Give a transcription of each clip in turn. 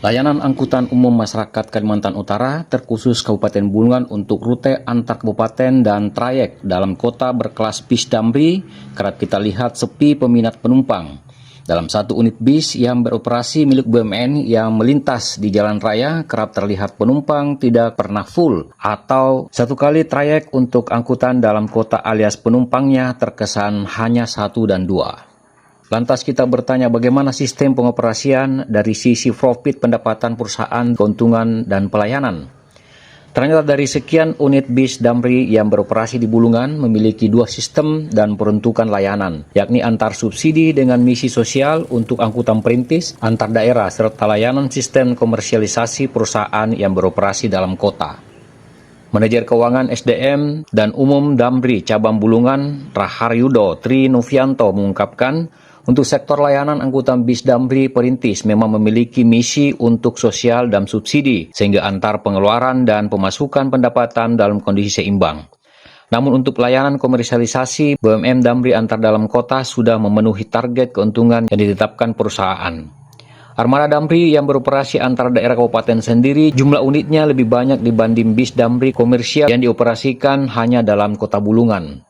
Layanan angkutan umum masyarakat Kalimantan Utara, terkhusus Kabupaten Bulungan untuk rute antar kabupaten dan trayek dalam kota berkelas bis Damri, kerap kita lihat sepi peminat penumpang. Dalam satu unit bis yang beroperasi milik BUMN yang melintas di jalan raya, kerap terlihat penumpang tidak pernah full atau satu kali trayek untuk angkutan dalam kota alias penumpangnya terkesan hanya 1 dan 2. Lantas kita bertanya bagaimana sistem pengoperasian dari sisi profit pendapatan perusahaan, keuntungan, dan pelayanan. Ternyata dari sekian unit bis Damri yang beroperasi di Bulungan memiliki dua sistem dan peruntukan layanan, yakni antar subsidi dengan misi sosial untuk angkutan perintis, antar daerah, serta layanan sistem komersialisasi perusahaan yang beroperasi dalam kota. Manajer Keuangan SDM dan Umum Damri Cabang Bulungan, Raharyudo Tri Novianto mengungkapkan, untuk sektor layanan angkutan bis Damri perintis memang memiliki misi untuk sosial dan subsidi, sehingga antar pengeluaran dan pemasukan pendapatan dalam kondisi seimbang. Namun untuk pelayanan komersialisasi, BUMN Damri antar dalam kota sudah memenuhi target keuntungan yang ditetapkan perusahaan. Armada Damri yang beroperasi antar daerah kabupaten sendiri, jumlah unitnya lebih banyak dibanding bis Damri komersial yang dioperasikan hanya dalam kota Bulungan.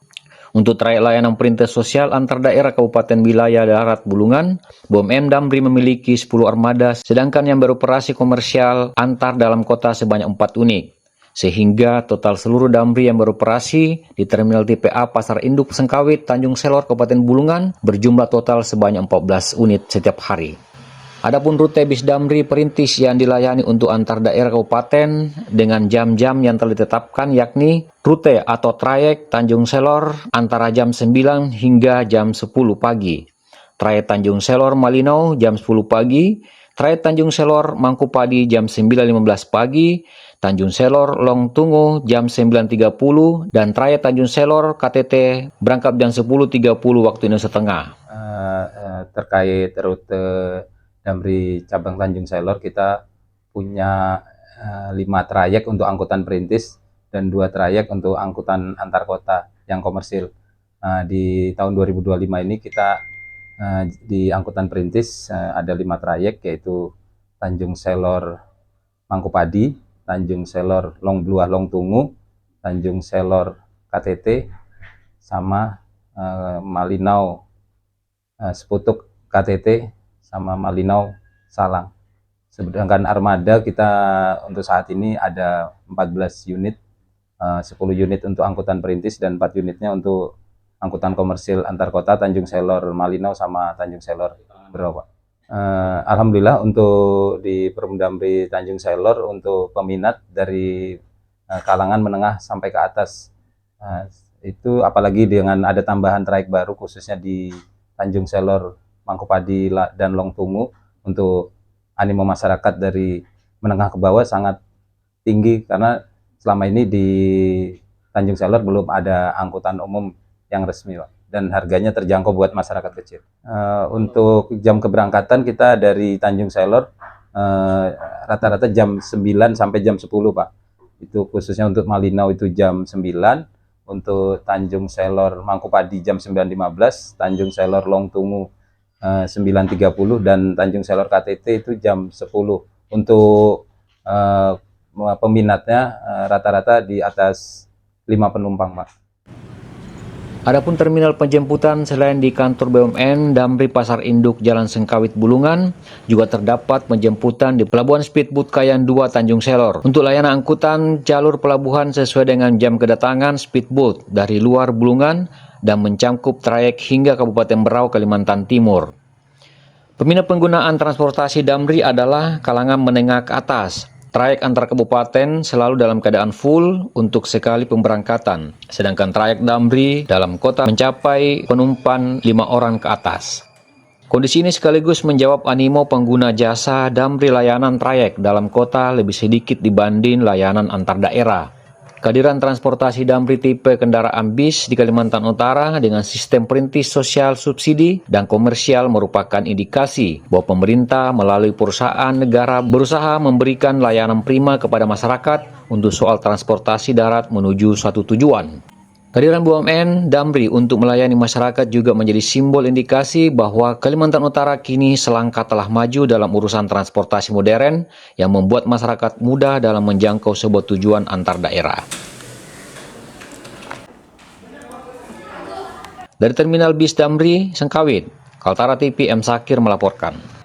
Untuk trayek layanan perintis sosial antar daerah kabupaten wilayah darat Bulungan, BUMN Damri memiliki 10 armada, sedangkan yang beroperasi komersial antar dalam kota sebanyak 4 unit. Sehingga total seluruh Damri yang beroperasi di Terminal TPA Pasar Induk Sengkawit, Tanjung Selor, Kabupaten Bulungan berjumlah total sebanyak 14 unit setiap hari. Adapun rute bis Damri perintis yang dilayani untuk antar daerah kabupaten dengan jam-jam yang telah ditetapkan, yakni rute atau trayek Tanjung Selor antara jam 9 hingga jam 10 pagi, trayek Tanjung Selor Malinau jam 10 pagi, trayek Tanjung Selor Mangkupadi jam 9.15 pagi, Tanjung Selor Long Tungu jam 9.30, dan trayek Tanjung Selor KTT berangkat jam 10.30 waktu Indonesia Tengah. Terkait rute Damri cabang Tanjung Selor, kita punya 5 trayek untuk angkutan perintis dan 2 trayek untuk angkutan antar kota yang komersil. Di tahun 2025 ini kita di angkutan perintis ada 5 trayek, yaitu Tanjung Selor Mangkupadi, Tanjung Selor Long Bluah Long Tungu, Tanjung Selor KTT, sama Malinau Seputuk KTT, sama Malinau Salang. Sedangkan armada kita untuk saat ini ada 14 unit, 10 unit untuk angkutan perintis dan 4 unitnya untuk angkutan komersil antar kota Tanjung Selor Malinau sama Tanjung Selor Berawa. Alhamdulillah untuk di Perum Damri Tanjung Selor untuk peminat dari kalangan menengah sampai ke atas. Itu apalagi dengan ada tambahan trayek baru khususnya di Tanjung Selor Mangkupadi dan Long Tungu, untuk animo masyarakat dari menengah ke bawah sangat tinggi, karena selama ini di Tanjung Selor belum ada angkutan umum yang resmi, Pak, dan harganya terjangkau buat masyarakat kecil. Untuk jam keberangkatan kita dari Tanjung Selor rata-rata jam 9 sampai jam 10, Pak. Itu khususnya untuk Malinau itu jam 9, untuk Tanjung Selor Mangkupadi jam 9.15, Tanjung Selor Long Tungu 9.30, dan Tanjung Selor KTT itu jam 10. Untuk peminatnya rata-rata di atas 5 penumpang, Pak. Adapun terminal penjemputan selain di kantor BUMN Damri Pasar Induk Jalan Sengkawit Bulungan, juga terdapat penjemputan di Pelabuhan Speedboat Kayan 2 Tanjung Selor. Untuk layanan angkutan jalur pelabuhan sesuai dengan jam kedatangan speedboat dari luar Bulungan dan mencakup trayek hingga Kabupaten Berau, Kalimantan Timur. Peminat penggunaan transportasi Damri adalah kalangan menengah ke atas. Trayek antar kabupaten selalu dalam keadaan full untuk sekali pemberangkatan, sedangkan trayek Damri dalam kota mencapai penumpang 5 orang ke atas. Kondisi ini sekaligus menjawab animo pengguna jasa Damri layanan trayek dalam kota lebih sedikit dibanding layanan antar daerah. Kehadiran transportasi Damri tipe kendaraan bis di Kalimantan Utara dengan sistem perintis sosial subsidi dan komersial merupakan indikasi bahwa pemerintah melalui perusahaan negara berusaha memberikan layanan prima kepada masyarakat untuk soal transportasi darat menuju suatu tujuan. Kehadiran BUMN Damri untuk melayani masyarakat juga menjadi simbol indikasi bahwa Kalimantan Utara kini selangkah telah maju dalam urusan transportasi modern yang membuat masyarakat mudah dalam menjangkau sebuah tujuan antar daerah. Dari Terminal Bis Damri, Sengkawit, Kaltara TV M. Sakir melaporkan.